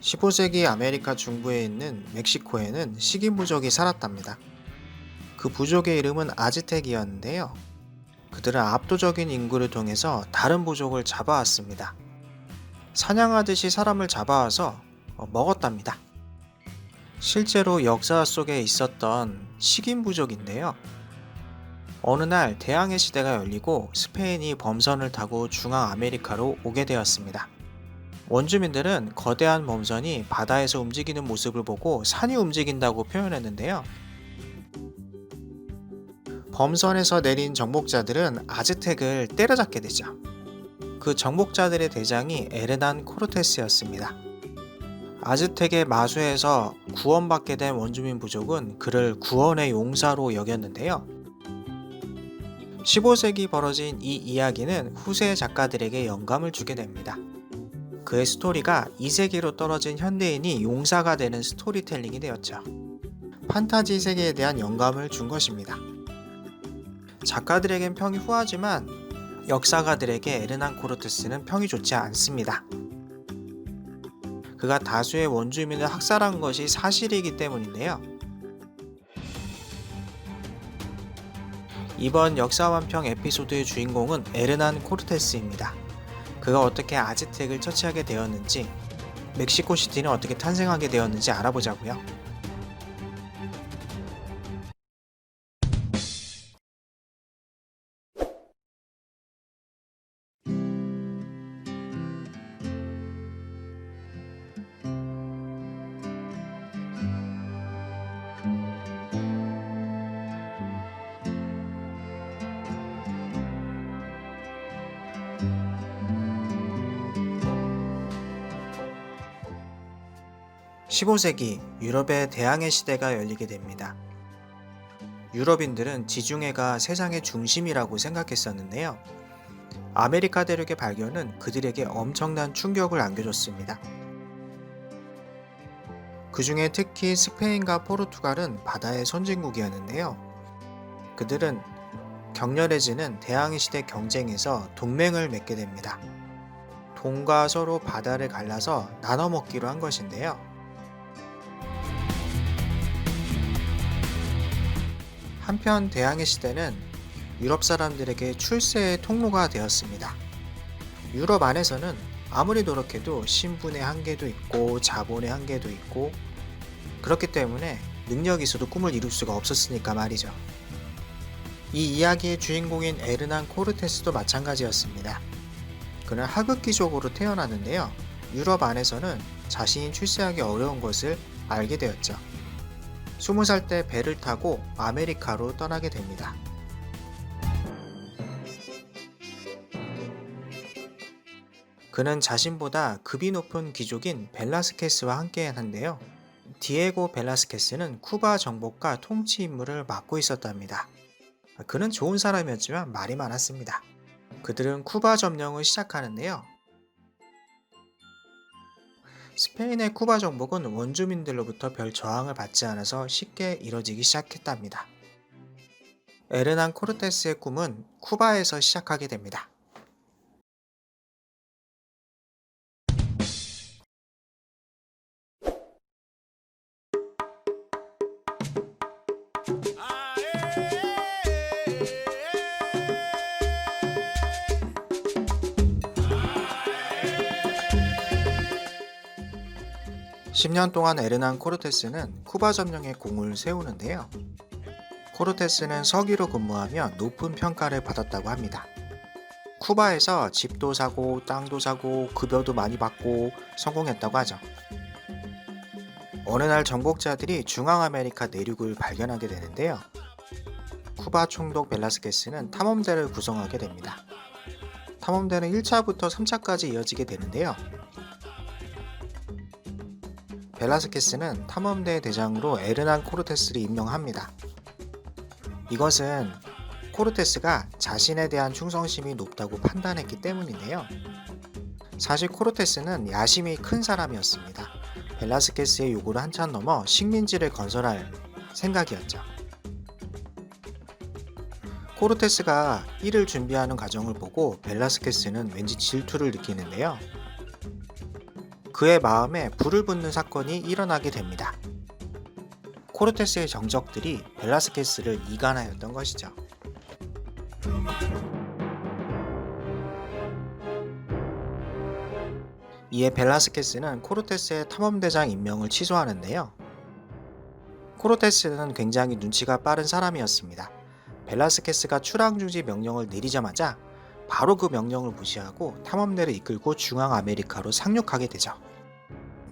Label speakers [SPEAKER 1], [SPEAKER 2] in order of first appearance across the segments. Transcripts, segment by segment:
[SPEAKER 1] 15세기 아메리카 중부에 있는 멕시코에는 식인 부족이 살았답니다. 그 부족의 이름은 아즈텍이었는데요. 그들은 압도적인 인구를 통해서 다른 부족을 잡아왔습니다. 사냥하듯이 사람을 잡아와서 먹었답니다. 실제로 역사 속에 있었던 식인 부족인데요. 어느 날 대항해 시대가 열리고 스페인이 범선을 타고 중앙 아메리카로 오게 되었습니다. 원주민들은 거대한 범선이 바다에서 움직이는 모습을 보고 산이 움직인다고 표현했는데요. 범선에서 내린 정복자들은 아즈텍을 때려잡게 되죠. 그 정복자들의 대장이 에르난 코르테스였습니다. 아즈텍의 마수에서 구원받게 된 원주민 부족은 그를 구원의 용사로 여겼는데요. 15세기 벌어진 이 이야기는 후세 작가들에게 영감을 주게 됩니다. 그의 스토리가 2세기로 떨어진 현대인이 용사가 되는 스토리텔링이 되었죠. 판타지 세계에 대한 영감을 준 것입니다. 작가들에겐 평이 후하지만 역사가들에게 에르난 코르테스는 평이 좋지 않습니다. 그가 다수의 원주민을 학살한 것이 사실이기 때문인데요. 이번 역사완평 에피소드의 주인공은 에르난 코르테스입니다. 그가 어떻게 아즈텍을 처치하게 되었는지, 멕시코 시티는 어떻게 탄생하게 되었는지 알아보자고요. 15세기 유럽의 대항해 시대가 열리게 됩니다. 유럽인들은 지중해가 세상의 중심이라고 생각했었는데요. 아메리카 대륙의 발견은 그들에게 엄청난 충격을 안겨줬습니다. 그 중에 특히 스페인과 포르투갈은 바다의 선진국이었는데요. 그들은 격렬해지는 대항해 시대 경쟁에서 동맹을 맺게 됩니다. 동과 서로 바다를 갈라서 나눠 먹기로 한 것인데요. 한편 대항해 시대는 유럽 사람들에게 출세의 통로가 되었습니다. 유럽 안에서는 아무리 노력해도 신분의 한계도 있고 자본의 한계도 있고 그렇기 때문에 능력이 있어도 꿈을 이룰 수가 없었으니까 말이죠. 이 이야기의 주인공인 에르난 코르테스도 마찬가지였습니다. 그는 하급귀족으로 태어났는데요. 유럽 안에서는 자신이 출세하기 어려운 것을 알게 되었죠. 20살 때 배를 타고 아메리카로 떠나게 됩니다. 그는 자신보다 급이 높은 귀족인 벨라스케스와 함께하는데요. 디에고 벨라스케스는 쿠바 정복과 통치 임무를 맡고 있었답니다. 그는 좋은 사람이었지만 말이 많았습니다. 그들은 쿠바 점령을 시작하는데요. 스페인의 쿠바 정복은 원주민들로부터 별 저항을 받지 않아서 쉽게 이뤄지기 시작했답니다. 에르난 코르테스의 꿈은 쿠바에서 시작하게 됩니다. (10년) 동안 에르난 코르테스는 쿠바 점령의 공을 세우는데요. 코르테스는 서기로 근무하며 높은 평가를 받았다고 합니다. 쿠바에서 집도 사고 땅도 사고 급여도 많이 받고 성공했다고 하죠. 어느 날 정복자들이 중앙아메리카 내륙을 발견하게 되는데요. 쿠바 총독 벨라스케스는 탐험대를 구성하게 됩니다. 탐험대는 1차부터 3차까지 이어지게 되는데요. 벨라스케스는 탐험대 대장으로 에르난 코르테스를 임명합니다. 이것은 코르테스가 자신에 대한 충성심이 높다고 판단했기 때문인데요. 사실 코르테스는 야심이 큰 사람이었습니다. 벨라스케스의 요구를 한참 넘어 식민지를 건설할 생각이었죠. 코르테스가 이를 준비하는 과정을 보고 벨라스케스는 왠지 질투를 느끼는데요. 그의 마음에 불을 붙는 사건이 일어나게 됩니다. 코르테스의 정적들이 벨라스케스를 이간하였던 것이죠. 이에 벨라스케스는 코르테스의 탐험대장 임명을 취소하는데요. 코르테스는 굉장히 눈치가 빠른 사람이었습니다. 벨라스케스가 출항중지 명령을 내리자마자 바로 그 명령을 무시하고 탐험대를 이끌고 중앙아메리카로 상륙하게 되죠.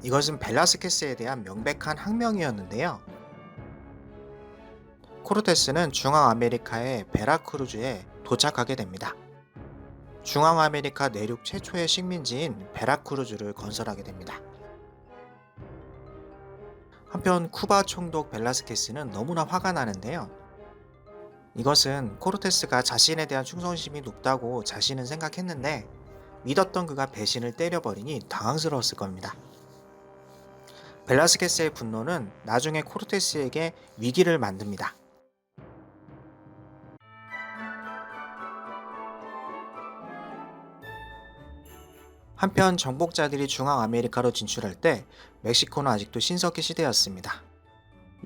[SPEAKER 1] 이것은 벨라스케스에 대한 명백한 항명이었는데요. 코르테스는 중앙아메리카의 베라크루즈에 도착하게 됩니다. 중앙아메리카 내륙 최초의 식민지인 베라크루즈를 건설하게 됩니다. 한편 쿠바 총독 벨라스케스는 너무나 화가 나는데요. 이것은 코르테스가 자신에 대한 충성심이 높다고 자신은 생각했는데 믿었던 그가 배신을 때려버리니 당황스러웠을 겁니다. 벨라스케스의 분노는 나중에 코르테스에게 위기를 만듭니다. 한편 정복자들이 중앙아메리카로 진출할 때 멕시코는 아직도 신석기 시대였습니다.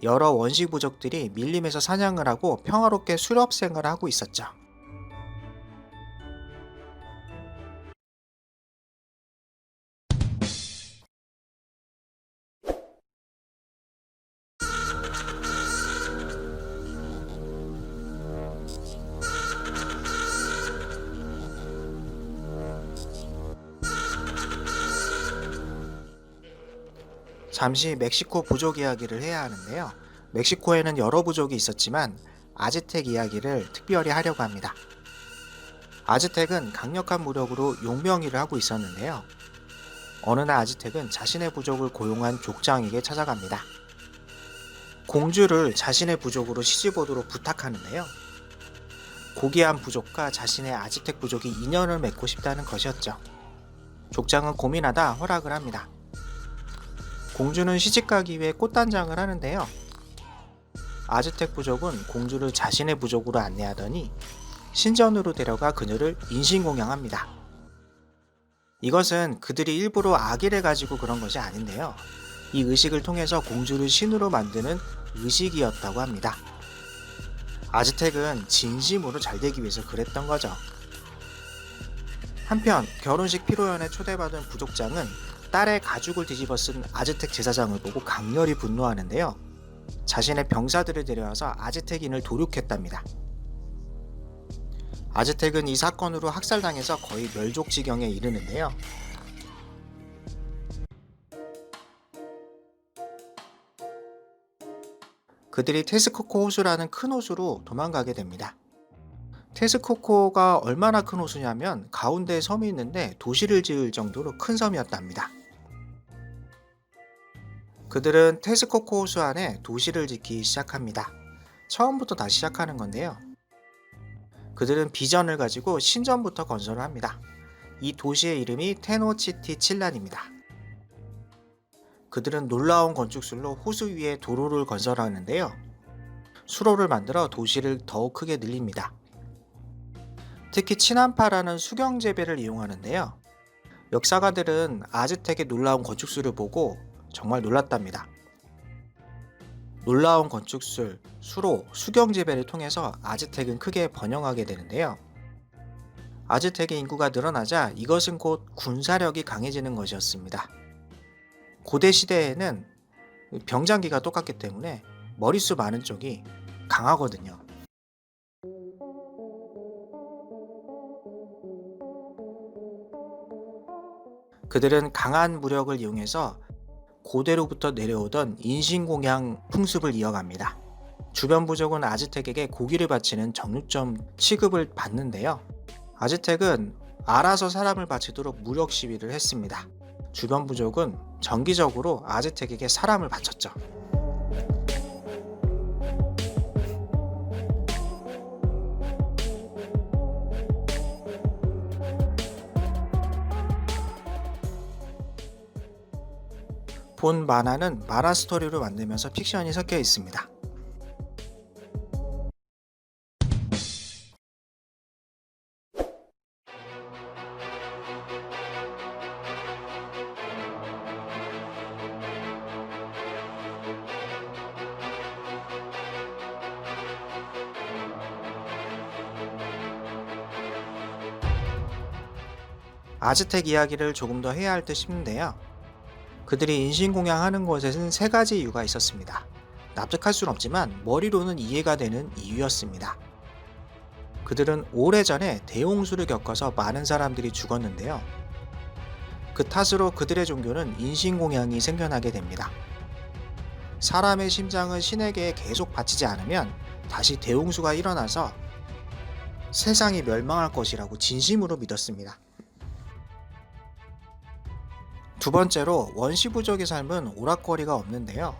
[SPEAKER 1] 여러 원시 부족들이 밀림에서 사냥을 하고 평화롭게 수렵 생활을 하고 있었죠. 잠시 멕시코 부족 이야기를 해야 하는데요. 멕시코에는 여러 부족이 있었지만 아즈텍 이야기를 특별히 하려고 합니다. 아즈텍은 강력한 무력으로 용병일을 하고 있었는데요. 어느 날 아즈텍은 자신의 부족을 고용한 족장에게 찾아갑니다. 공주를 자신의 부족으로 시집오도록 부탁하는데요. 고귀한 부족과 자신의 아즈텍 부족이 인연을 맺고 싶다는 것이었죠. 족장은 고민하다 허락을 합니다. 공주는 시집가기 위해 꽃단장을 하는데요. 아즈텍 부족은 공주를 자신의 부족으로 안내하더니 신전으로 데려가 그녀를 인신공양합니다. 이것은 그들이 일부러 악의를 가지고 그런 것이 아닌데요. 이 의식을 통해서 공주를 신으로 만드는 의식이었다고 합니다. 아즈텍은 진심으로 잘 되기 위해서 그랬던 거죠. 한편 결혼식 피로연에 초대받은 부족장은 딸의 가죽을 뒤집어 쓴 아즈텍 제사장을 보고 강렬히 분노하는데요. 자신의 병사들을 데려와서 아즈텍인을 도륙했답니다. 아즈텍은 이 사건으로 학살당해서 거의 멸족 지경에 이르는데요. 그들이 테스코코 호수라는 큰 호수로 도망가게 됩니다. 테스코코가 얼마나 큰 호수냐면 가운데에 섬이 있는데 도시를 지을 정도로 큰 섬이었답니다. 그들은 테스코코 호수 안에 도시를 짓기 시작합니다. 처음부터 다시 시작하는 건데요. 그들은 비전을 가지고 신전부터 건설을 합니다. 이 도시의 이름이 테노치티칠란입니다. 그들은 놀라운 건축술로 호수 위에 도로를 건설하는데요. 수로를 만들어 도시를 더욱 크게 늘립니다. 특히 친한파라는 수경 재배를 이용하는데요. 역사가들은 아즈텍의 놀라운 건축술을 보고 정말 놀랐답니다. 놀라운 건축술, 수로, 수경 재배를 통해서 아즈텍은 크게 번영하게 되는데요. 아즈텍의 인구가 늘어나자 이것은 곧 군사력이 강해지는 것이었습니다. 고대 시대에는 병장기가 똑같기 때문에 머릿수 많은 쪽이 강하거든요. 그들은 강한 무력을 이용해서 고대로부터 내려오던 인신공양 풍습을 이어갑니다. 주변 부족은 아즈텍에게 고기를 바치는 정육점 취급을 받는데요. 아즈텍은 알아서 사람을 바치도록 무력 시위를 했습니다. 주변 부족은 정기적으로 아즈텍에게 사람을 바쳤죠. 본 만화는 만화 스토리로 만들면서 픽션이 섞여 있습니다. 아즈텍 이야기를 조금 더 해야 할 듯 싶은데요. 그들이 인신공양하는 것에는 세 가지 이유가 있었습니다. 납득할 수는 없지만 머리로는 이해가 되는 이유였습니다. 그들은 오래전에 대홍수를 겪어서 많은 사람들이 죽었는데요. 그 탓으로 그들의 종교는 인신공양이 생겨나게 됩니다. 사람의 심장을 신에게 계속 바치지 않으면 다시 대홍수가 일어나서 세상이 멸망할 것이라고 진심으로 믿었습니다. 두 번째로 원시부족의 삶은 오락거리가 없는데요.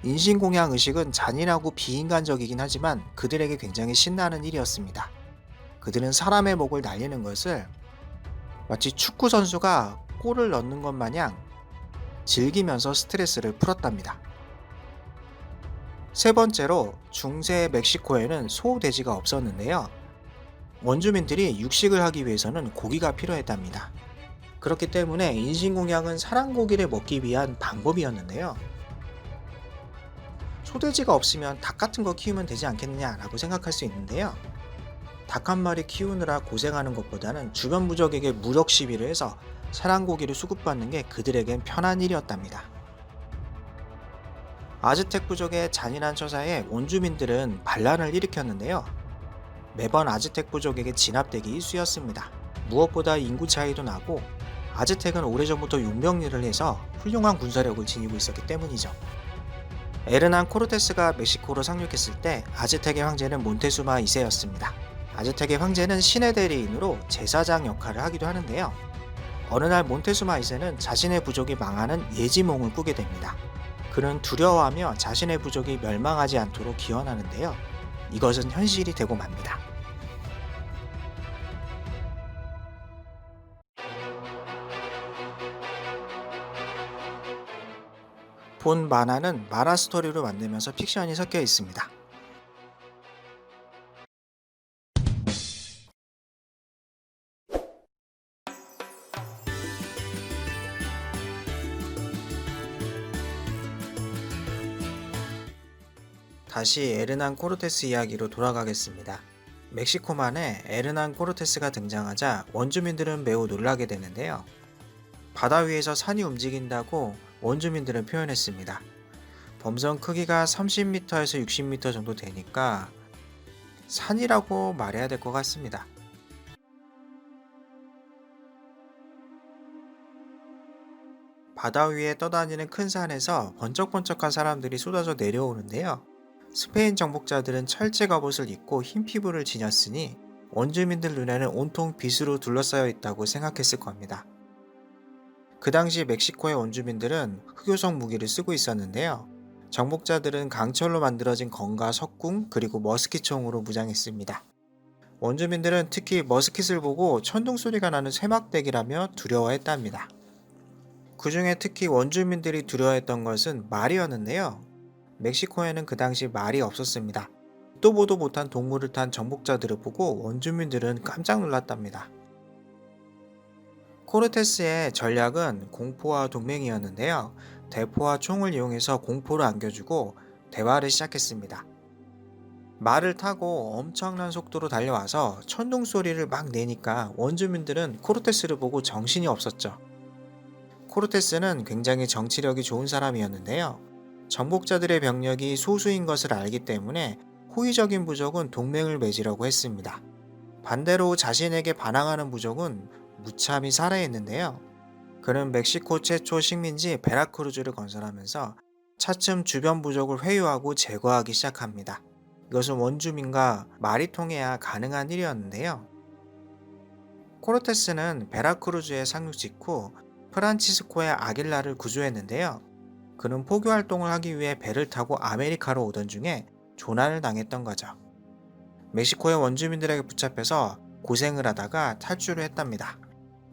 [SPEAKER 1] 인신공양 의식은 잔인하고 비인간적이긴 하지만 그들에게 굉장히 신나는 일이었습니다. 그들은 사람의 목을 날리는 것을 마치 축구 선수가 골을 넣는 것 마냥 즐기면서 스트레스를 풀었답니다. 세 번째로 중세 멕시코에는 소돼지가 없었는데요. 원주민들이 육식을 하기 위해서는 고기가 필요했답니다. 그렇기 때문에 인신공양은 사람고기를 먹기 위한 방법이었는데요. 소돼지가 없으면 닭 같은 거 키우면 되지 않겠느냐라고 생각할 수 있는데요. 닭 한 마리 키우느라 고생하는 것보다는 주변 부족에게 무력 시비를 해서 사람고기를 수급받는 게 그들에겐 편한 일이었답니다. 아즈텍 부족의 잔인한 처사에 원주민들은 반란을 일으켰는데요. 매번 아즈텍 부족에게 진압되기 일쑤였습니다. 무엇보다 인구 차이도 나고 아즈텍은 오래전부터 용병일을 해서 훌륭한 군사력을 지니고 있었기 때문이죠. 에르난 코르테스가 멕시코로 상륙했을 때 아즈텍의 황제는 몬테수마 2세였습니다. 아즈텍의 황제는 신의 대리인으로 제사장 역할을 하기도 하는데요. 어느 날 몬테수마 2세는 자신의 부족이 망하는 예지몽을 꾸게 됩니다. 그는 두려워하며 자신의 부족이 멸망하지 않도록 기원하는데요. 이것은 현실이 되고 맙니다. 본 만화는 만화 스토리로 만들면서 픽션이 섞여 있습니다. 다시 에르난 코르테스 이야기로 돌아가겠습니다. 멕시코만에 에르난 코르테스가 등장하자 원주민들은 매우 놀라게 되는데요. 바다 위에서 산이 움직인다고 원주민들은 표현했습니다. 범선 크기가 30m에서 60m 정도 되니까 산이라고 말해야 될 것 같습니다. 바다 위에 떠다니는 큰 산에서 번쩍번쩍한 사람들이 쏟아져 내려오는데요. 스페인 정복자들은 철제 갑옷을 입고 흰 피부를 지녔으니 원주민들 눈에는 온통 빛으로 둘러싸여 있다고 생각했을 겁니다. 그 당시 멕시코의 원주민들은 흑요석 무기를 쓰고 있었는데요. 정복자들은 강철로 만들어진 건과 석궁 그리고 머스킷총으로 무장했습니다. 원주민들은 특히 머스킷을 보고 천둥 소리가 나는 쇠막대기라며 두려워했답니다. 그 중에 특히 원주민들이 두려워했던 것은 말이었는데요. 멕시코에는 그 당시 말이 없었습니다. 또 보도 못한 동물을 탄 정복자들을 보고 원주민들은 깜짝 놀랐답니다. 코르테스의 전략은 공포와 동맹이었는데요. 대포와 총을 이용해서 공포를 안겨주고 대화를 시작했습니다. 말을 타고 엄청난 속도로 달려와서 천둥 소리를 막 내니까 원주민들은 코르테스를 보고 정신이 없었죠. 코르테스는 굉장히 정치력이 좋은 사람이었는데요. 정복자들의 병력이 소수인 것을 알기 때문에 호의적인 부족은 동맹을 맺으려고 했습니다. 반대로 자신에게 반항하는 부족은 무참히 살해했는데요. 그는 멕시코 최초 식민지 베라크루즈를 건설하면서 차츰 주변 부족을 회유하고 제거하기 시작합니다. 이것은 원주민과 말이 통해야 가능한 일이었는데요. 코르테스는 베라크루즈에 상륙 직후 프란치스코의 아길라를 구조했는데요. 그는 포교 활동을 하기 위해 배를 타고 아메리카로 오던 중에 조난을 당했던 거죠. 멕시코의 원주민들에게 붙잡혀서 고생을 하다가 탈주를 했답니다.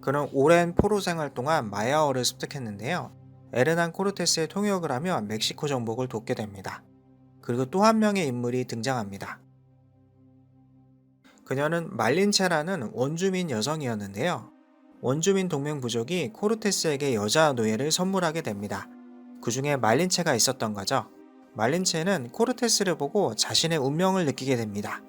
[SPEAKER 1] 그는 오랜 포로 생활 동안 마야어를 습득했는데요. 에르난 코르테스의 통역을 하며 멕시코 정복을 돕게 됩니다. 그리고 또 한 명의 인물이 등장합니다. 그녀는 말린체라는 원주민 여성이었는데요. 원주민 동맹 부족이 코르테스에게 여자 노예를 선물하게 됩니다. 그 중에 말린체가 있었던 거죠. 말린체는 코르테스를 보고 자신의 운명을 느끼게 됩니다.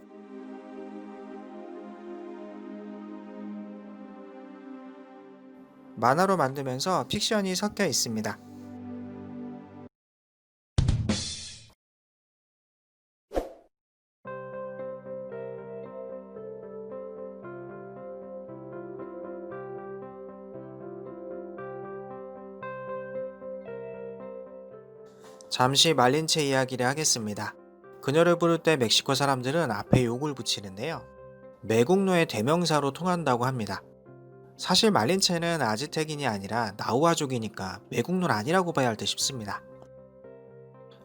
[SPEAKER 1] 만화로 만들면서 픽션이 섞여 있습니다. 잠시 말린 채 이야기를 하겠습니다. 그녀를 부를 때 멕시코 사람들은 앞에 욕을 붙이는데요. 매국노의 대명사로 통한다고 합니다. 사실 말린체는 아즈텍인이 아니라 나우아족이니까 매국노는 아니라고 봐야 할 듯 싶습니다.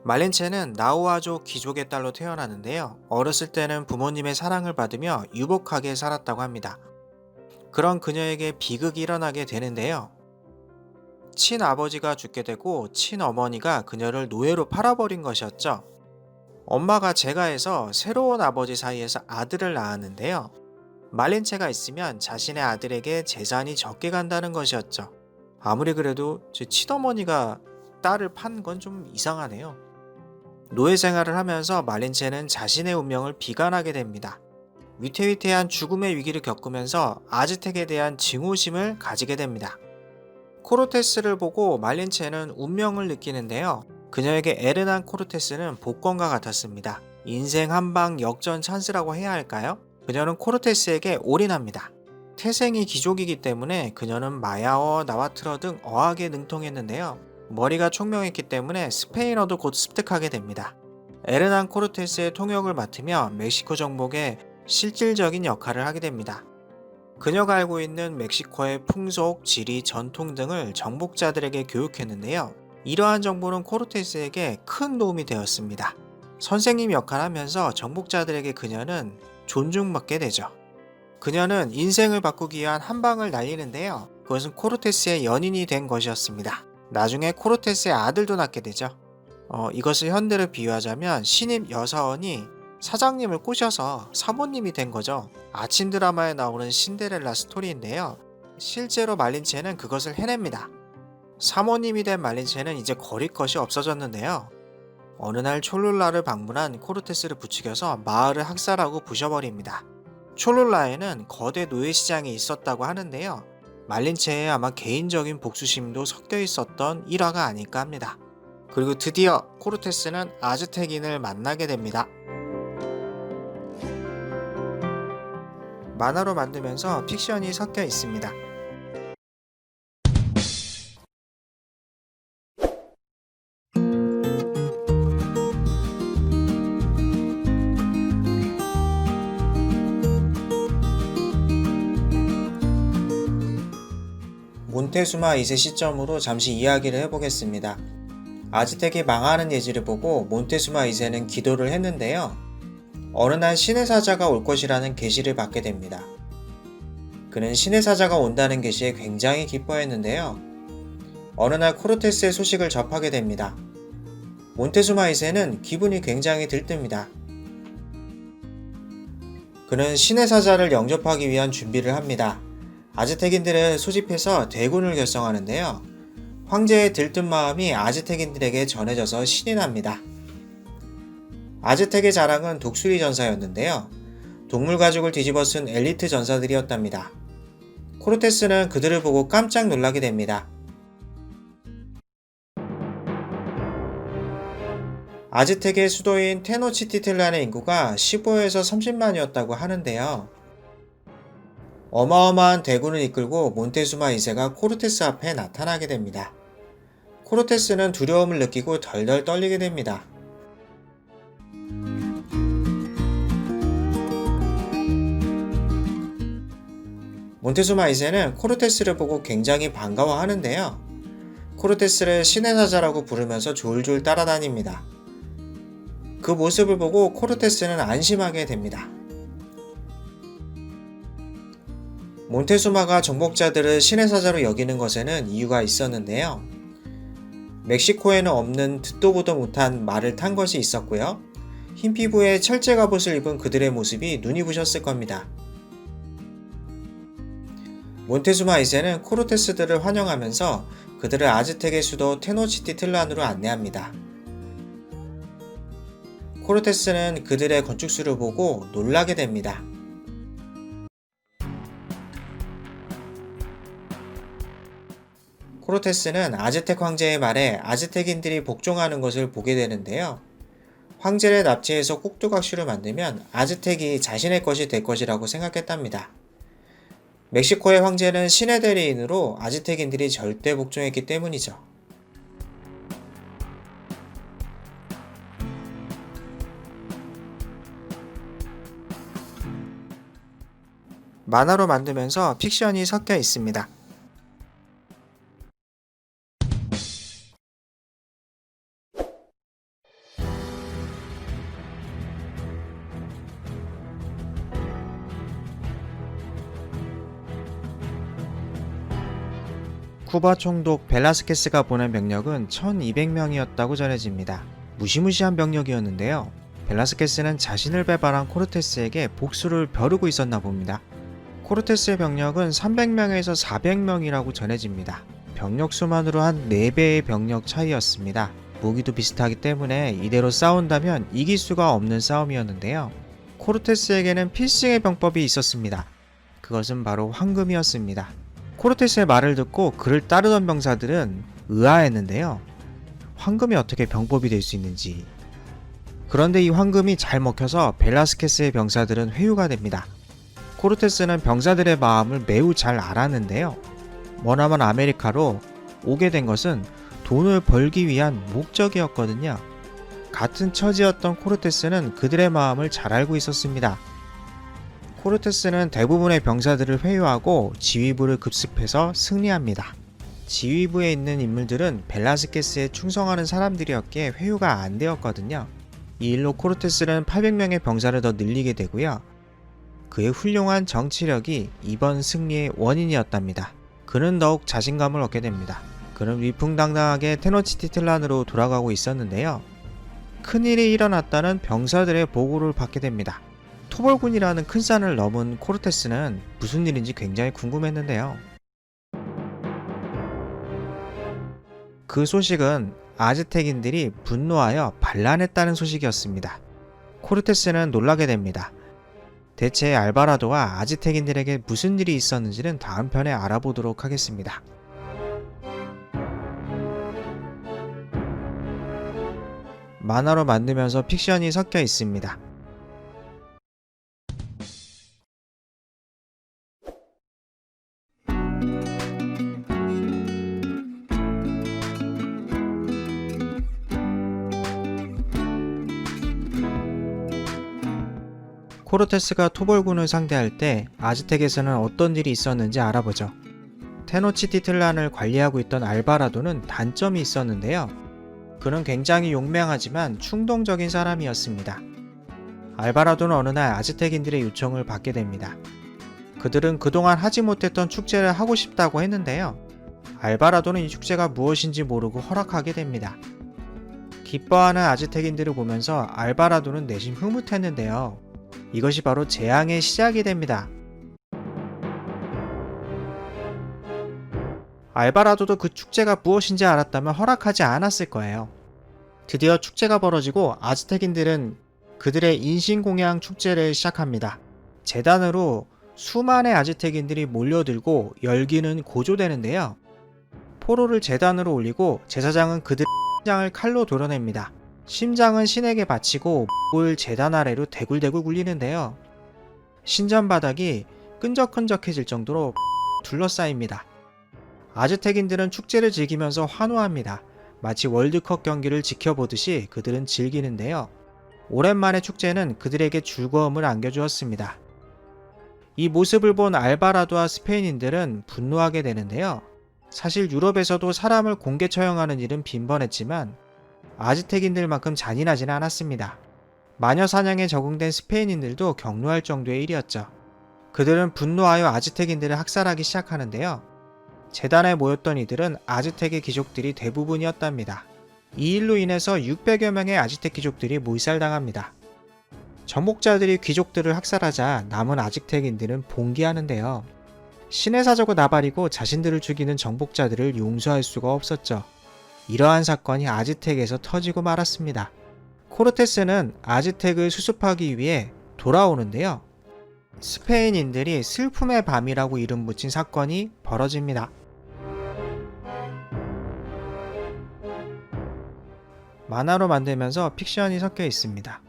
[SPEAKER 1] 말린체는 나우아족 귀족의 딸로 태어나는데요. 어렸을 때는 부모님의 사랑을 받으며 유복하게 살았다고 합니다. 그런 그녀에게 비극이 일어나게 되는데요. 친아버지가 죽게 되고 친어머니가 그녀를 노예로 팔아버린 것이었죠. 엄마가 재가해서 새로운 아버지 사이에서 아들을 낳았는데요. 말린체가 있으면 자신의 아들에게 재산이 적게 간다는 것이었죠. 아무리 그래도 제 친어머니가 딸을 판 건 좀 이상하네요. 노예 생활을 하면서 말린체는 자신의 운명을 비관하게 됩니다. 위태위태한 죽음의 위기를 겪으면서 아즈텍에 대한 증오심을 가지게 됩니다. 코르테스를 보고 말린체는 운명을 느끼는데요. 그녀에게 에르난 코르테스는 복권과 같았습니다. 인생 한방 역전 찬스라고 해야 할까요? 그녀는 코르테스에게 올인합니다. 태생이 귀족이기 때문에 그녀는 마야어, 나와트러 등 어학에 능통했는데요. 머리가 총명했기 때문에 스페인어도 곧 습득하게 됩니다. 에르난 코르테스의 통역을 맡으며 멕시코 정복에 실질적인 역할을 하게 됩니다. 그녀가 알고 있는 멕시코의 풍속, 지리, 전통 등을 정복자들에게 교육했는데요. 이러한 정보는 코르테스에게 큰 도움이 되었습니다. 선생님 역할을 하면서 정복자들에게 그녀는 존중받게 되죠. 그녀는 인생을 바꾸기 위한 한 방을 날리는데요. 그것은 코르테스의 연인이 된 것이었습니다. 나중에 코르테스의 아들도 낳게 되죠. 이것을 현대로 비유하자면 신입 여사원이 사장님을 꼬셔서 사모님이 된 거죠. 아침 드라마에 나오는 신데렐라 스토리인데요. 실제로 말린체는 그것을 해냅니다. 사모님이 된 말린체는 이제 거릴 것이 없어졌는데요. 어느 날 촐룰라를 방문한 코르테스를 부추겨서 마을을 학살하고 부셔버립니다. 촐룰라에는 거대 노예시장이 있었다고 하는데요. 말린체에 아마 개인적인 복수심도 섞여 있었던 일화가 아닐까 합니다. 그리고 드디어 코르테스는 아즈텍인을 만나게 됩니다. 만화로 만들면서 픽션이 섞여 있습니다. 몬테수마 2세 시점으로 잠시 이야기를 해보겠습니다. 아즈텍이 망하는 예지를 보고 몬테수마 2세는 기도를 했는데요. 어느 날 신의 사자가 올 것이라는 계시를 받게 됩니다. 그는 신의 사자가 온다는 계시에 굉장히 기뻐했는데요. 어느 날 코르테스의 소식을 접하게 됩니다. 몬테수마 2세는 기분이 굉장히 들뜹니다. 그는 신의 사자를 영접하기 위한 준비를 합니다. 아즈텍인들을 소집해서 대군을 결성하는데요. 황제의 들뜬 마음이 아즈텍인들에게 전해져서 신이 납니다. 아즈텍의 자랑은 독수리 전사였는데요. 동물 가죽을 뒤집어 쓴 엘리트 전사들이었답니다. 코르테스는 그들을 보고 깜짝 놀라게 됩니다. 아즈텍의 수도인 테노치티틀란의 인구가 15에서 30만이었다고 하는데요. 어마어마한 대군을 이끌고 몬테수마 2세가 코르테스 앞에 나타나게 됩니다. 코르테스는 두려움을 느끼고 덜덜 떨리게 됩니다. 몬테수마 2세는 코르테스를 보고 굉장히 반가워하는데요. 코르테스를 신의 사자라고 부르면서 졸졸 따라다닙니다. 그 모습을 보고 코르테스는 안심하게 됩니다. 몬테수마가 정복자들을 신의 사자로 여기는 것에는 이유가 있었는데요. 멕시코에는 없는 듣도 보도 못한 말을 탄 것이 있었고요. 흰 피부에 철제 갑옷을 입은 그들의 모습이 눈이 부셨을 겁니다. 몬테수마 2세는 코르테스들을 환영하면서 그들을 아즈텍의 수도 테노치티틀란으로 안내합니다. 코르테스는 그들의 건축수를 보고 놀라게 됩니다. 코르테스는 아즈텍 황제의 말에 아즈텍인들이 복종하는 것을 보게 되는데요. 황제를 납치해서 꼭두각시로 만들면 아즈텍이 자신의 것이 될 것이라고 생각했답니다. 멕시코의 황제는 신의 대리인으로 아즈텍인들이 절대 복종했기 때문이죠. 만화로 만들면서 픽션이 섞여 있습니다. 쿠바 총독 벨라스케스가 보낸 병력은 1200명이었다고 전해집니다. 무시무시한 병력이었는데요. 벨라스케스는 자신을 배반한 코르테스에게 복수를 벼르고 있었나 봅니다. 코르테스의 병력은 300명에서 400명이라고 전해집니다. 병력 수만으로 한 4배의 병력 차이였습니다. 무기도 비슷하기 때문에 이대로 싸운다면 이길 수가 없는 싸움이었는데요. 코르테스에게는 필승의 병법이 있었습니다. 그것은 바로 황금이었습니다. 코르테스의 말을 듣고 그를 따르던 병사들은 의아했는데요. 황금이 어떻게 병법이 될 수 있는지. 그런데 이 황금이 잘 먹혀서 벨라스케스의 병사들은 회유가 됩니다. 코르테스는 병사들의 마음을 매우 잘 알았는데요. 머나먼 아메리카로 오게 된 것은 돈을 벌기 위한 목적이었거든요. 같은 처지였던 코르테스는 그들의 마음을 잘 알고 있었습니다. 코르테스는 대부분의 병사들을 회유하고 지휘부를 급습해서 승리합니다. 지휘부에 있는 인물들은 벨라스케스에 충성하는 사람들이었기에 회유가 안 되었거든요. 이 일로 코르테스는 800명의 병사를 더 늘리게 되고요. 그의 훌륭한 정치력이 이번 승리의 원인이었답니다. 그는 더욱 자신감을 얻게 됩니다. 그는 위풍당당하게 테노치티틀란으로 돌아가고 있었는데요. 큰일이 일어났다는 병사들의 보고를 받게 됩니다. 토벌군이라는 큰 산을 넘은 코르테스는 무슨 일인지 굉장히 궁금했는데요. 그 소식은 아즈텍인들이 분노하여 반란했다는 소식이었습니다. 코르테스는 놀라게 됩니다. 대체 알바라도와 아즈텍인들에게 무슨 일이 있었는지는 다음 편에 알아보도록 하겠습니다. 만화로 만들면서 픽션이 섞여 있습니다. 코르테스가 토벌군을 상대할 때 아즈텍에서는 어떤 일이 있었는지 알아보죠. 테노치티틀란을 관리하고 있던 알바라도는 단점이 있었는데요. 그는 굉장히 용맹하지만 충동적인 사람이었습니다. 알바라도는 어느 날 아즈텍인들의 요청을 받게 됩니다. 그들은 그동안 하지 못했던 축제를 하고 싶다고 했는데요. 알바라도는 이 축제가 무엇인지 모르고 허락하게 됩니다. 기뻐하는 아즈텍인들을 보면서 알바라도는 내심 흐뭇했는데요. 이것이 바로 재앙의 시작이 됩니다. 알바라도도 그 축제가 무엇인지 알았다면 허락하지 않았을 거예요. 드디어 축제가 벌어지고 아즈텍인들은 그들의 인신공양 축제를 시작합니다. 제단으로 수만의 아즈텍인들이 몰려들고 열기는 고조되는데요. 포로를 제단으로 올리고 제사장은 그들의 심장을 칼로 도려냅니다. 심장은 신에게 바치고 목을 제단 아래로 대굴대굴 굴리는데요. 신전 바닥이 끈적끈적해질 정도로 둘러싸입니다. 아즈텍인들은 축제를 즐기면서 환호합니다. 마치 월드컵 경기를 지켜보듯이 그들은 즐기는데요. 오랜만의 축제는 그들에게 즐거움을 안겨주었습니다. 이 모습을 본 알바라도와 스페인인들은 분노하게 되는데요. 사실 유럽에서도 사람을 공개 처형하는 일은 빈번했지만 아즈텍인들만큼 잔인하지는 않았습니다. 마녀 사냥에 적응된 스페인인들도 격노할 정도의 일이었죠. 그들은 분노하여 아즈텍인들을 학살하기 시작하는데요. 제단에 모였던 이들은 아즈텍의 귀족들이 대부분이었답니다. 이 일로 인해서 600여 명의 아즈텍 귀족들이 몰살당합니다. 정복자들이 귀족들을 학살하자 남은 아즈텍인들은 봉기하는데요. 신의 사적을 나발이고 자신들을 죽이는 정복자들을 용서할 수가 없었죠. 이러한 사건이 아즈텍에서 터지고 말았습니다. 코르테스는 아즈텍을 수습하기 위해 돌아오는데요. 스페인인들이 슬픔의 밤이라고 이름 붙인 사건이 벌어집니다. 만화로 만들면서 픽션이 섞여 있습니다.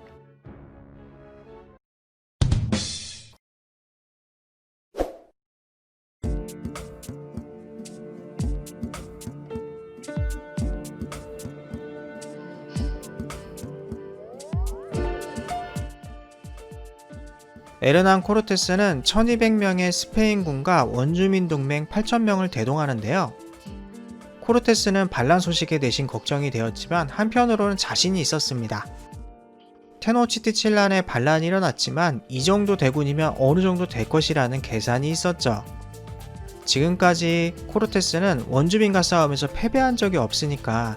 [SPEAKER 1] 에르난 코르테스는 1200명의 스페인군과 원주민 동맹 8000명을 대동하는데요. 코르테스는 반란 소식에 대신 걱정이 되었지만 한편으로는 자신이 있었습니다. 테노치티칠란에 반란이 일어났지만 이 정도 대군이면 어느 정도 될 것이라는 계산이 있었죠. 지금까지 코르테스는 원주민과 싸우면서 패배한 적이 없으니까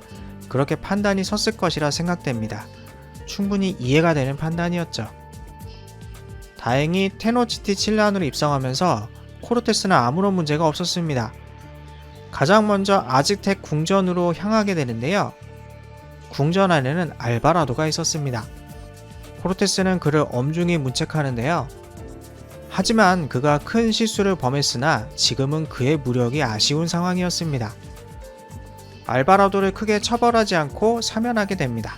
[SPEAKER 1] 그렇게 판단이 섰을 것이라 생각됩니다. 충분히 이해가 되는 판단이었죠. 다행히 테노치티칠란으로 입성하면서 코르테스는 아무런 문제가 없었습니다. 가장 먼저 아즈텍 궁전으로 향하게 되는데요. 궁전 안에는 알바라도가 있었습니다. 코르테스는 그를 엄중히 문책하는데요. 하지만 그가 큰 실수를 범했으나 지금은 그의 무력이 아쉬운 상황이었습니다. 알바라도를 크게 처벌하지 않고 사면하게 됩니다.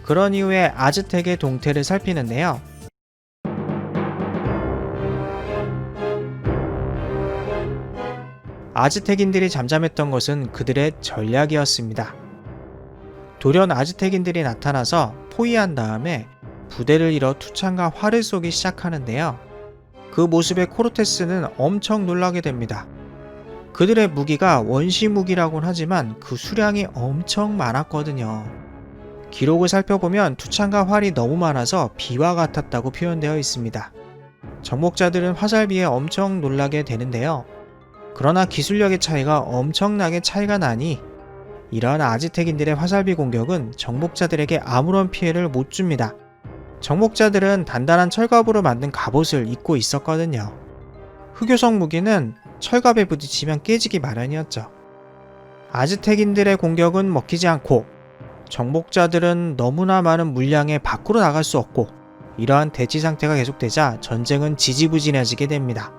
[SPEAKER 1] 그런 이후에 아즈텍의 동태를 살피는데요. 아즈텍인들이 잠잠했던 것은 그들의 전략이었습니다. 돌연 아즈텍인들이 나타나서 포위한 다음에 부대를 이뤄 투창과 활을 쏘기 시작하는데요. 그 모습에 코르테스는 엄청 놀라게 됩니다. 그들의 무기가 원시 무기라고는 하지만 그 수량이 엄청 많았거든요. 기록을 살펴보면 투창과 활이 너무 많아서 비와 같았다고 표현되어 있습니다. 정복자들은 화살비에 엄청 놀라게 되는데요. 그러나 기술력의 차이가 엄청나게 차이가 나니 이러한 아즈텍인들의 화살비 공격은 정복자들에게 아무런 피해를 못 줍니다. 정복자들은 단단한 철갑으로 만든 갑옷을 입고 있었거든요. 흑요석 무기는 철갑에 부딪히면 깨지기 마련이었죠. 아즈텍인들의 공격은 먹히지 않고 정복자들은 너무나 많은 물량에 밖으로 나갈 수 없고 이러한 대치 상태가 계속되자 전쟁은 지지부진해지게 됩니다.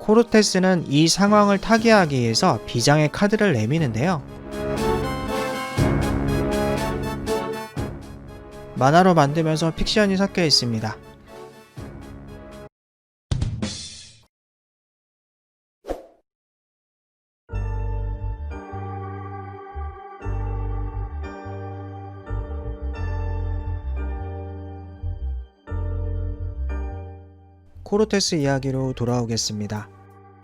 [SPEAKER 1] 코르테스는 이 상황을 타개하기 위해서 비장의 카드를 내미는데요. 만화로 만들면서 픽션이 섞여 있습니다. 코르테스 이야기로 돌아오겠습니다.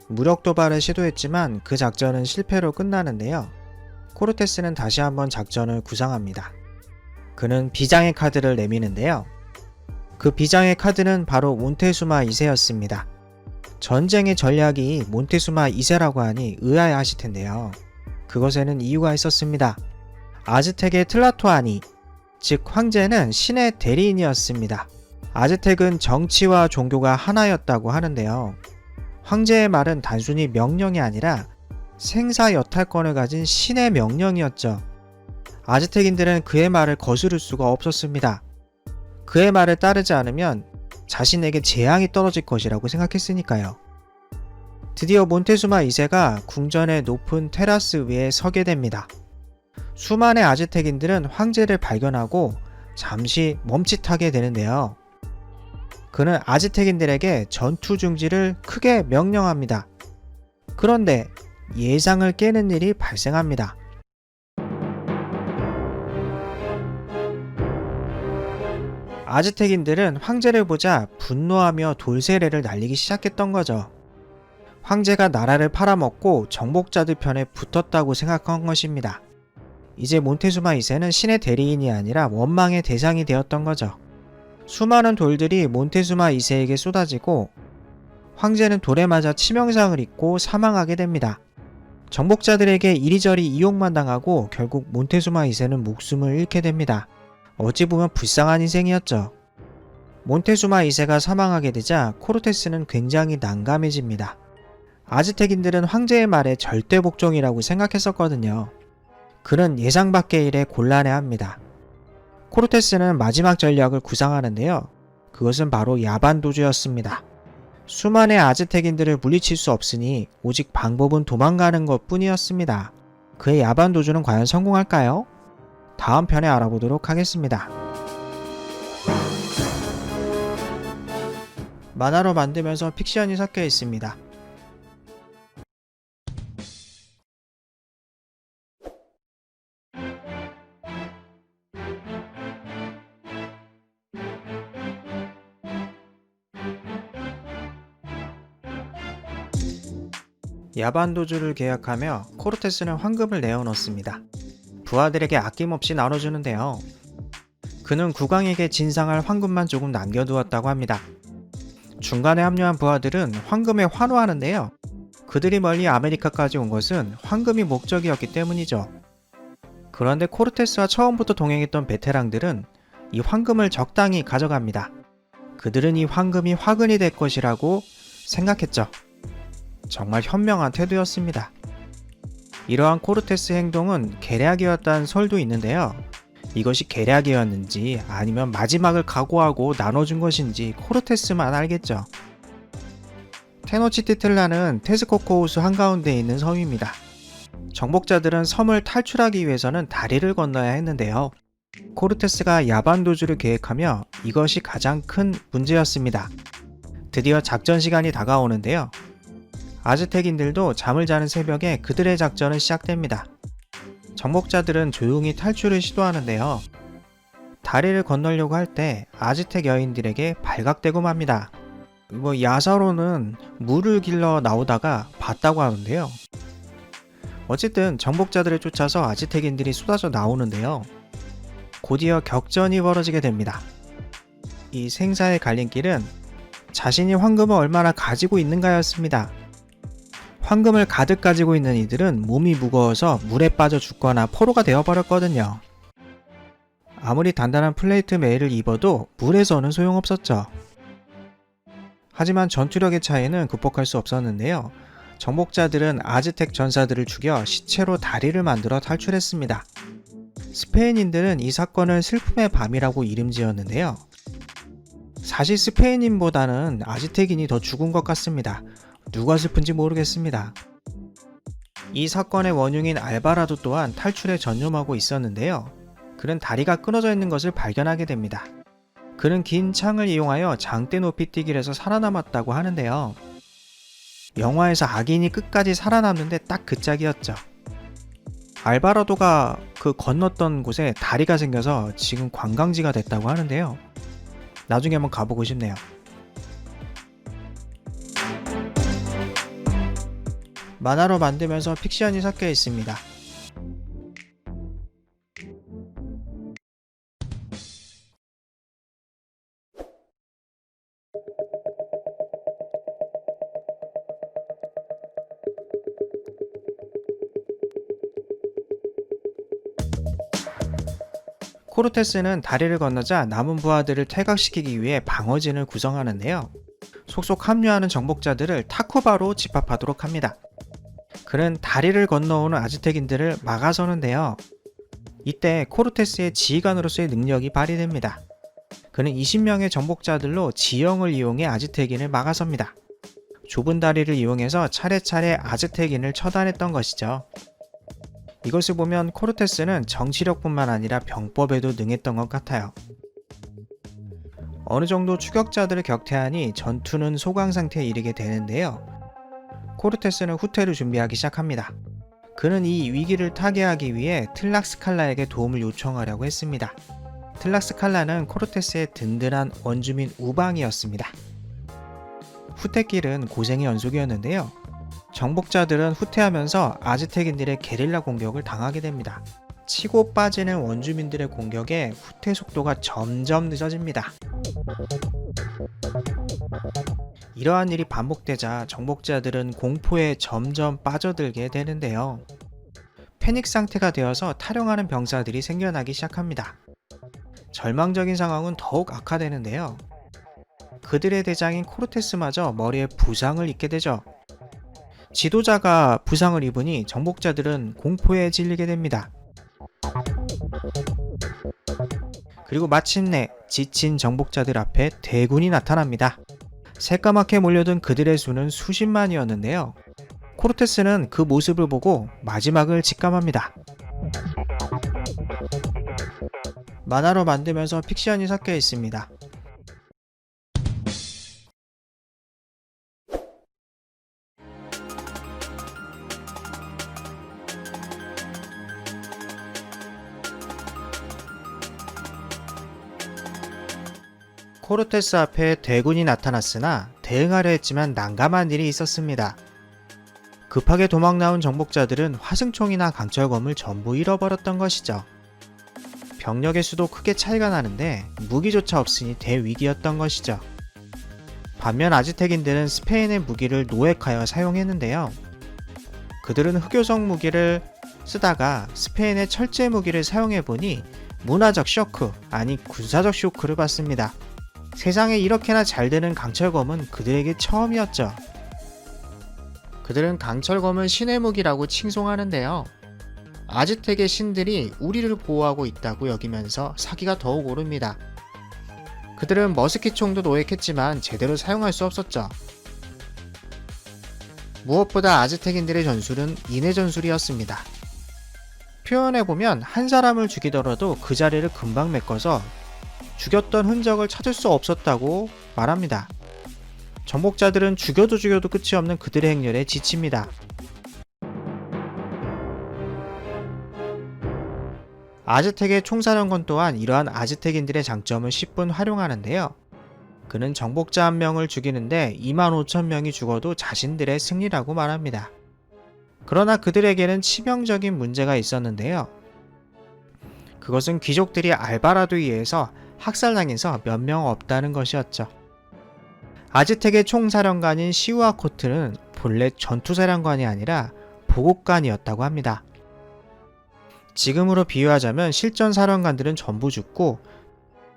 [SPEAKER 1] 무력 도발을 시도했지만 그 작전은 실패로 끝나는데요. 코르테스는 다시 한번 작전을 구상합니다. 그는 비장의 카드를 내미는데요. 그 비장의 카드는 바로 몬테수마 2세였습니다. 전쟁의 전략이 몬테수마 2세라고 하니 의아해하실 텐데요. 그것에는 이유가 있었습니다. 아즈텍의 틀라토아니, 즉 황제는 신의 대리인이었습니다. 아즈텍은 정치와 종교가 하나였다고 하는데요. 황제의 말은 단순히 명령이 아니라 생사여탈권을 가진 신의 명령이었죠. 아즈텍인들은 그의 말을 거스를 수가 없었습니다. 그의 말을 따르지 않으면 자신에게 재앙이 떨어질 것이라고 생각했으니까요. 드디어 몬테수마 2세가 궁전의 높은 테라스 위에 서게 됩니다. 수많은 아즈텍인들은 황제를 발견하고 잠시 멈칫하게 되는데요. 그는 아즈텍인들에게 전투 중지를 크게 명령합니다. 그런데 예상을 깨는 일이 발생합니다. 아즈텍인들은 황제를 보자 분노하며 돌세례를 날리기 시작했던 거죠. 황제가 나라를 팔아먹고 정복자들 편에 붙었다고 생각한 것입니다. 이제 몬테수마 2세는 신의 대리인이 아니라 원망의 대상이 되었던 거죠. 수많은 돌들이 몬테수마 2세에게 쏟아지고 황제는 돌에 맞아 치명상을 입고 사망하게 됩니다. 정복자들에게 이리저리 이용만 당하고 결국 몬테수마 2세는 목숨을 잃게 됩니다. 어찌 보면 불쌍한 인생이었죠. 몬테수마 2세가 사망하게 되자 코르테스는 굉장히 난감해집니다. 아즈텍인들은 황제의 말에 절대 복종이라고 생각했었거든요. 그는 예상 밖의 일에 곤란해합니다. 코르테스는 마지막 전략을 구상하는데요. 그것은 바로 야반도주였습니다. 수많은 아즈텍인들을 물리칠 수 없으니 오직 방법은 도망가는 것 뿐이었습니다. 그의 야반도주는 과연 성공할까요? 다음 편에 알아보도록 하겠습니다. 만화로 만들면서 픽션이 섞여 있습니다. 야반도주를 계약하며 코르테스는 황금을 내어놓습니다. 부하들에게 아낌없이 나눠주는데요. 그는 국왕에게 진상할 황금만 조금 남겨두었다고 합니다. 중간에 합류한 부하들은 황금에 환호하는데요. 그들이 멀리 아메리카까지 온 것은 황금이 목적이었기 때문이죠. 그런데 코르테스와 처음부터 동행했던 베테랑들은 이 황금을 적당히 가져갑니다. 그들은 이 황금이 화근이 될 것이라고 생각했죠. 정말 현명한 태도였습니다. 이러한 코르테스 행동은 계략이었다는 설도 있는데요. 이것이 계략이었는지 아니면 마지막을 각오하고 나눠준 것인지 코르테스만 알겠죠. 테노치티틀라는 테스코코 호수 한가운데에 있는 섬입니다. 정복자들은 섬을 탈출하기 위해서는 다리를 건너야 했는데요. 코르테스가 야반도주를 계획하며 이것이 가장 큰 문제였습니다. 드디어 작전 시간이 다가오는데요. 아즈텍인들도 잠을 자는 새벽에 그들의 작전은 시작됩니다. 정복자들은 조용히 탈출을 시도하는데요. 다리를 건너려고 할 때 아즈텍 여인들에게 발각되고 맙니다. 야사로는 물을 길러 나오다가 봤다고 하는데요. 어쨌든 정복자들을 쫓아서 아즈텍인들이 쏟아져 나오는데요. 곧이어 격전이 벌어지게 됩니다. 이 생사의 갈림길은 자신이 황금을 얼마나 가지고 있는가였습니다. 황금을 가득 가지고 있는 이들은 몸이 무거워서 물에 빠져 죽거나 포로가 되어버렸거든요. 아무리 단단한 플레이트 메일을 입어도 물에서는 소용없었죠. 하지만 전투력의 차이는 극복할 수 없었는데요. 정복자들은 아즈텍 전사들을 죽여 시체로 다리를 만들어 탈출했습니다. 스페인인들은 이 사건을 슬픔의 밤이라고 이름 지었는데요. 사실 스페인인보다는 아즈텍인이 더 죽은 것 같습니다. 누가 슬픈지 모르겠습니다. 이 사건의 원흉인 알바라도 또한 탈출에 전념하고 있었는데요. 그는 다리가 끊어져 있는 것을 발견하게 됩니다. 그는 긴 창을 이용하여 장대 높이 뛰기에서 살아남았다고 하는데요. 영화에서 악인이 끝까지 살아남는데 딱 그 짝이었죠. 알바라도가 그 건넜던 곳에 다리가 생겨서 지금 관광지가 됐다고 하는데요. 나중에 한번 가보고 싶네요. 만화로 만들면서 픽션이 섞여 있습니다. 코르테스는 다리를 건너자 남은 부하들을 퇴각시키기 위해 방어진을 구성하는데요. 속속 합류하는 정복자들을 타쿠바로 집합하도록 합니다. 그는 다리를 건너오는 아즈텍인들을 막아서는데요. 이때 코르테스의 지휘관으로서의 능력이 발휘됩니다. 그는 20명의 정복자들로 지형을 이용해 아즈텍인을 막아섭니다. 좁은 다리를 이용해서 차례차례 아즈텍인을 처단했던 것이죠. 이것을 보면 코르테스는 정치력뿐만 아니라 병법에도 능했던 것 같아요. 어느 정도 추격자들을 격퇴하니 전투는 소강 상태에 이르게 되는데요. 코르테스는 후퇴를 준비하기 시작합니다. 그는 이 위기를 타개하기 위해 틀락스칼라에게 도움을 요청하려고 했습니다. 틀락스칼라는 코르테스의 든든한 원주민 우방이었습니다. 후퇴길은 고생의 연속이었는데요. 정복자들은 후퇴하면서 아즈텍인들의 게릴라 공격을 당하게 됩니다. 치고 빠지는 원주민들의 공격에 후퇴 속도가 점점 늦어집니다. 이러한 일이 반복되자 정복자들은 공포에 점점 빠져들게 되는데요. 패닉 상태가 되어서 탈영하는 병사들이 생겨나기 시작합니다. 절망적인 상황은 더욱 악화되는데요. 그들의 대장인 코르테스마저 머리에 부상을 입게 되죠. 지도자가 부상을 입으니 정복자들은 공포에 질리게 됩니다. 그리고 마침내 지친 정복자들 앞에 대군이 나타납니다. 새까맣게 몰려든 그들의 수는 수십만이었는데요. 코르테스는 그 모습을 보고 마지막을 직감합니다. 만화로 만들면서 픽션이 섞여 있습니다. 코르테스 앞에 대군이 나타났으나 대응하려 했지만 난감한 일이 있었습니다. 급하게 도망 나온 정복자들은 화승총이나 강철검을 전부 잃어버렸던 것이죠. 병력의 수도 크게 차이가 나는데 무기조차 없으니 대위기였던 것이죠. 반면 아즈텍인들은 스페인의 무기를 노획하여 사용했는데요. 그들은 흑요석 무기를 쓰다가 스페인의 철제 무기를 사용해보니 문화적 쇼크, 아니 군사적 쇼크를 받습니다. 세상에 이렇게나 잘 되는 강철검은 그들에게 처음이었죠. 그들은 강철검을 신의 무기라고 칭송하는데요. 아즈텍의 신들이 우리를 보호하고 있다고 여기면서 사기가 더욱 오릅니다. 그들은 머스킷총도 노획했지만 제대로 사용할 수 없었죠. 무엇보다 아즈텍인들의 전술은 인해 전술이었습니다. 표현해보면 한 사람을 죽이더라도 그 자리를 금방 메꿔서 죽였던 흔적을 찾을 수 없었다고 말합니다. 정복자들은 죽여도 끝이 없는 그들의 행렬에 지칩니다. 아즈텍의 총사령관 또한 이러한 아즈텍인들의 장점을 10분 활용하는데요. 그는 정복자 한 명을 죽이는데 25,000명이 죽어도 자신들의 승리라고 말합니다. 그러나 그들에게는 치명적인 문제가 있었는데요. 그것은 귀족들이 알바라도에 의해서 학살당해서 몇 명 없다는 것이었죠. 아즈텍의 총사령관인 시우아코트는 본래 전투사령관이 아니라 보급관이었다고 합니다. 지금으로 비유하자면 실전사령관들은 전부 죽고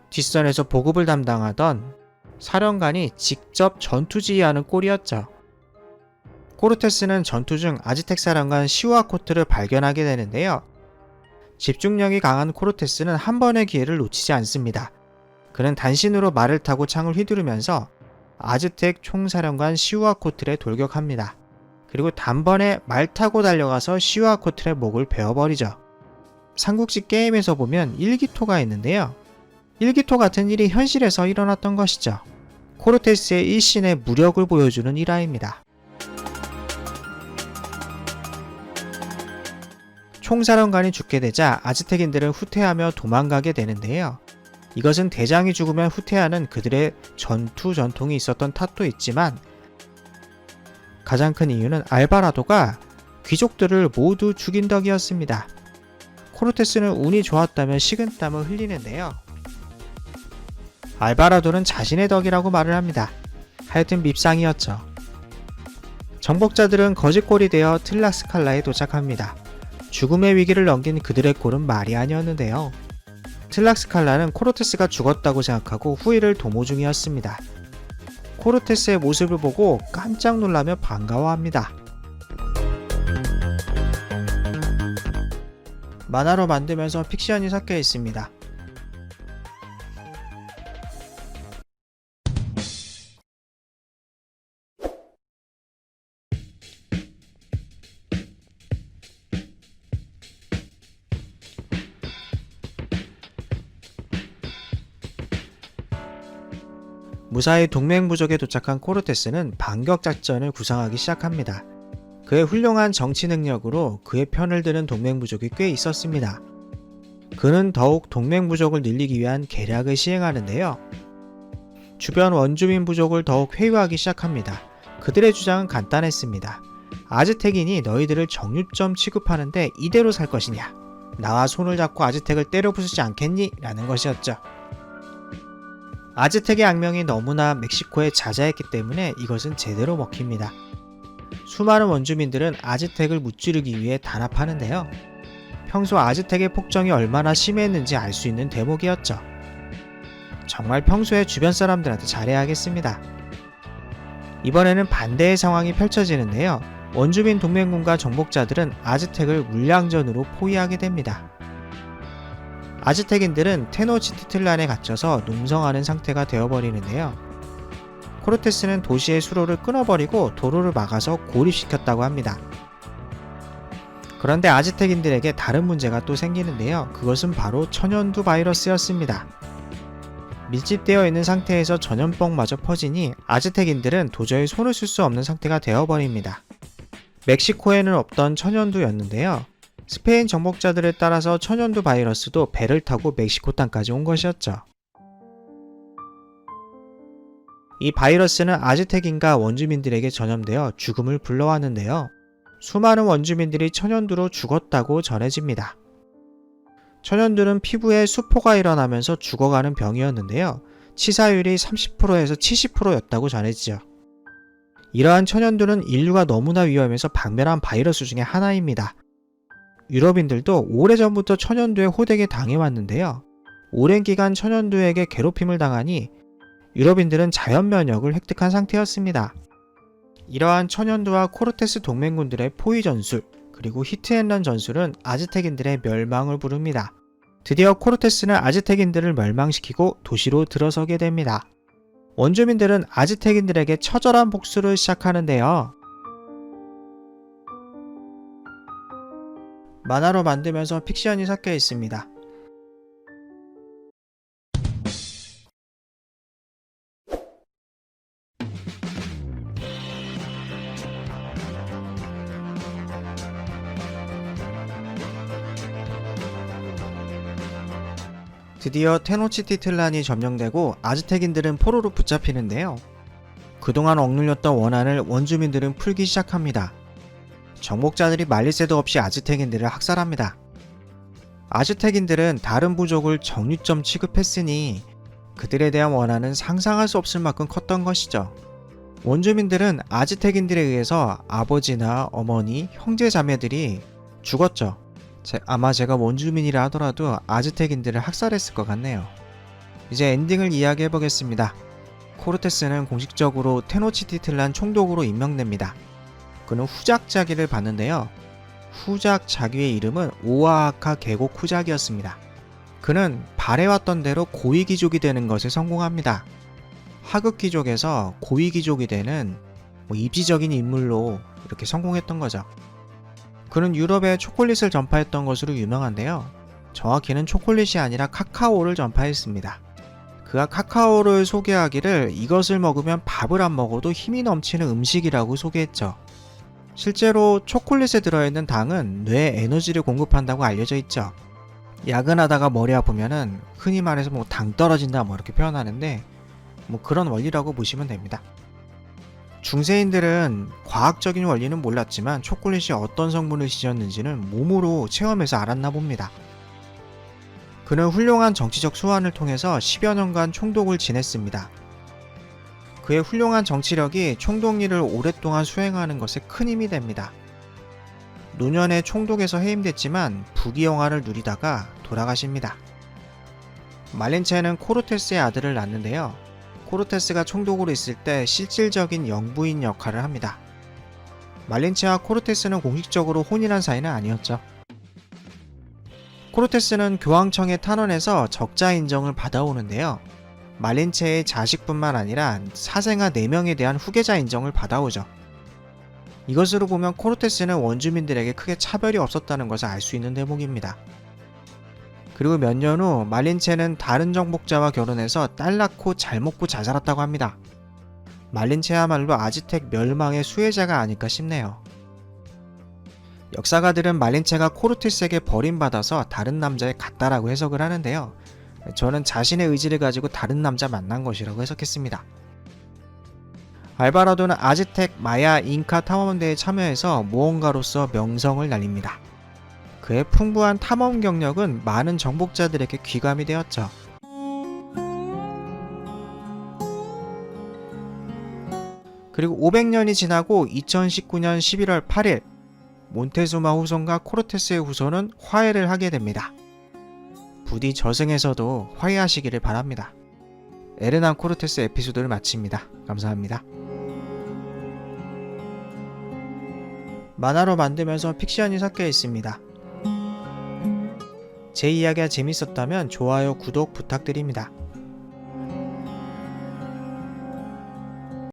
[SPEAKER 1] 뒷선에서 보급을 담당하던 사령관이 직접 전투 지휘하는 꼴이었죠. 코르테스는 전투 중 아즈텍 사령관 시우아코트를 발견하게 되는데요. 집중력이 강한 코르테스는 한 번의 기회를 놓치지 않습니다. 그는 단신으로 말을 타고 창을 휘두르면서 아즈텍 총사령관 시우아코트를 돌격합니다. 그리고 단번에 말 타고 달려가서 시우아코트의 목을 베어버리죠. 삼국지 게임에서 보면 일기토가 있는데요. 일기토 같은 일이 현실에서 일어났던 것이죠. 코르테스의 일신의 무력을 보여주는 일화입니다. 총사령관이 죽게 되자 아즈텍인들은 후퇴하며 도망가게 되는데요. 이것은 대장이 죽으면 후퇴하는 그들의 전투 전통이 있었던 탓도 있지만 가장 큰 이유는 알바라도가 귀족들을 모두 죽인 덕이었습니다. 코르테스는 운이 좋았다며 식은땀을 흘리는데요. 알바라도는 자신의 덕이라고 말을 합니다. 하여튼 밉상이었죠. 정복자들은 거짓골이 되어 틀락스칼라에 도착합니다. 죽음의 위기를 넘긴 그들의 꼴은 말이 아니었는데요. 틀락스칼라는 코르테스가 죽었다고 생각하고 후회를 도모 중이었습니다. 코르테스의 모습을 보고 깜짝 놀라며 반가워합니다. 만화로 만들면서 픽션이 섞여 있습니다. 무사히 동맹부족에 도착한 코르테스는 반격작전을 구상하기 시작합니다. 그의 훌륭한 정치 능력으로 그의 편을 드는 동맹부족이 꽤 있었습니다. 그는 더욱 동맹부족을 늘리기 위한 계략을 시행하는데요. 주변 원주민 부족을 더욱 회유하기 시작합니다. 그들의 주장은 간단했습니다. 아즈텍인이 너희들을 정육점 취급하는데 이대로 살 것이냐? 나와 손을 잡고 아즈텍을 때려 부수지 않겠니? 라는 것이었죠. 아즈텍의 악명이 너무나 멕시코에 자자했기 때문에 이것은 제대로 먹힙니다. 수많은 원주민들은 아즈텍을 무찌르기 위해 단합하는데요. 평소 아즈텍의 폭정이 얼마나 심했는지 알 수 있는 대목이었죠. 정말 평소에 주변 사람들한테 잘해야겠습니다. 이번에는 반대의 상황이 펼쳐지는데요. 원주민 동맹군과 정복자들은 아즈텍을 물량전으로 포위하게 됩니다. 아즈텍인들은 테노치티틀란에 갇혀서 농성하는 상태가 되어버리는데요. 코르테스는 도시의 수로를 끊어버리고 도로를 막아서 고립시켰다고 합니다. 그런데 아즈텍인들에게 다른 문제가 또 생기는데요. 그것은 바로 천연두 바이러스였습니다. 밀집되어 있는 상태에서 전염병마저 퍼지니 아즈텍인들은 도저히 손을 쓸 수 없는 상태가 되어버립니다. 멕시코에는 없던 천연두였는데요. 스페인 정복자들에 따라서 천연두 바이러스도 배를 타고 멕시코 땅까지 온 것이었죠. 이 바이러스는 아즈텍인과 원주민들에게 전염되어 죽음을 불러왔는데요. 수많은 원주민들이 천연두로 죽었다고 전해집니다. 천연두는 피부에 수포가 일어나면서 죽어가는 병이었는데요. 치사율이 30%에서 70%였다고 전해지죠. 이러한 천연두는 인류가 너무나 위험해서 박멸한 바이러스 중에 하나입니다. 유럽인들도 오래전부터 천연두에 호되게 당해왔는데요. 오랜 기간 천연두에게 괴롭힘을 당하니 유럽인들은 자연 면역을 획득한 상태였습니다. 이러한 천연두와 코르테스 동맹군들의 포위 전술, 그리고 히트앤런 전술은 아즈텍인들의 멸망을 부릅니다. 드디어 코르테스는 아즈텍인들을 멸망시키고 도시로 들어서게 됩니다. 원주민들은 아즈텍인들에게 처절한 복수를 시작하는데요. 만화로 만들면서 픽션이 섞여 있습니다. 드디어 테노치티틀란이 점령되고 아즈텍인들은 포로로 붙잡히는데요. 그동안 억눌렸던 원한을 원주민들은 풀기 시작합니다. 정복자들이 말릴 새도 없이 아즈텍인들을 학살합니다. 아즈텍인들은 다른 부족을 정류점 취급했으니 그들에 대한 원한은 상상할 수 없을 만큼 컸던 것이죠. 원주민들은 아즈텍인들에 의해서 아버지나 어머니, 형제 자매들이 죽었죠. 아마 제가 원주민이라 하더라도 아즈텍인들을 학살했을 것 같네요. 이제 엔딩을 이야기해보겠습니다. 코르테스는 공식적으로 테노치티틀란 총독으로 임명됩니다. 그는 후작 자기를 받는데요. 후작 자기의 이름은 오아하카 계곡 후작이었습니다. 그는 바래왔던 대로 고위귀족이 되는 것에 성공합니다. 하급귀족에서 고위귀족이 되는 입지적인 인물로 이렇게 성공했던 거죠. 그는 유럽에 초콜릿을 전파했던 것으로 유명한데요. 정확히는 초콜릿이 아니라 카카오를 전파했습니다. 그가 카카오를 소개하기를 이것을 먹으면 밥을 안 먹어도 힘이 넘치는 음식이라고 소개했죠. 실제로 초콜릿에 들어있는 당은 뇌에 에너지를 공급한다고 알려져 있죠. 야근하다가 머리 아프면은 흔히 말해서 당 떨어진다 이렇게 표현하는데 그런 원리라고 보시면 됩니다. 중세인들은 과학적인 원리는 몰랐지만 초콜릿이 어떤 성분을 씻었는지는 몸으로 체험해서 알았나 봅니다. 그는 훌륭한 정치적 수완을 통해서 10여 년간 총독을 지냈습니다. 그의 훌륭한 정치력이 총독 일을 오랫동안 수행하는 것에 큰 힘이 됩니다. 노년에 총독에서 해임됐지만 부귀영화를 누리다가 돌아가십니다. 말린체는 코르테스의 아들을 낳는데요. 코르테스가 총독으로 있을 때 실질적인 영부인 역할을 합니다. 말린체와 코르테스는 공식적으로 혼인한 사이는 아니었죠. 코르테스는 교황청의 탄원에서 적자 인정을 받아오는데요. 말린체의 자식뿐만 아니라 사생아 4명에 대한 후계자 인정을 받아오죠. 이것으로 보면 코르테스는 원주민들에게 크게 차별이 없었다는 것을 알 수 있는 대목입니다. 그리고 몇 년 후 말린체는 다른 정복자와 결혼해서 딸 낳고 잘 먹고 잘 살았다고 합니다. 말린체야말로 아즈텍 멸망의 수혜자가 아닐까 싶네요. 역사가들은 말린체가 코르테스에게 버림받아서 다른 남자에 갔다라고 해석을 하는데요. 저는 자신의 의지를 가지고 다른 남자 만난 것이라고 해석했습니다. 알바라도는 아즈텍, 마야, 잉카 탐험대에 참여해서 모험가로서 명성을 날립니다. 그의 풍부한 탐험 경력은 많은 정복자들에게 귀감이 되었죠. 그리고 500년이 지나고 2019년 11월 8일 몬테수마 후손과 코르테스의 후손은 화해를 하게 됩니다. 부디 저승에서도 화해하시기를 바랍니다. 에르난 코르테스 에피소드를 마칩니다. 감사합니다. 만화로 만들면서 픽션이 섞여 있습니다. 제 이야기가 재밌었다면 좋아요, 구독 부탁드립니다.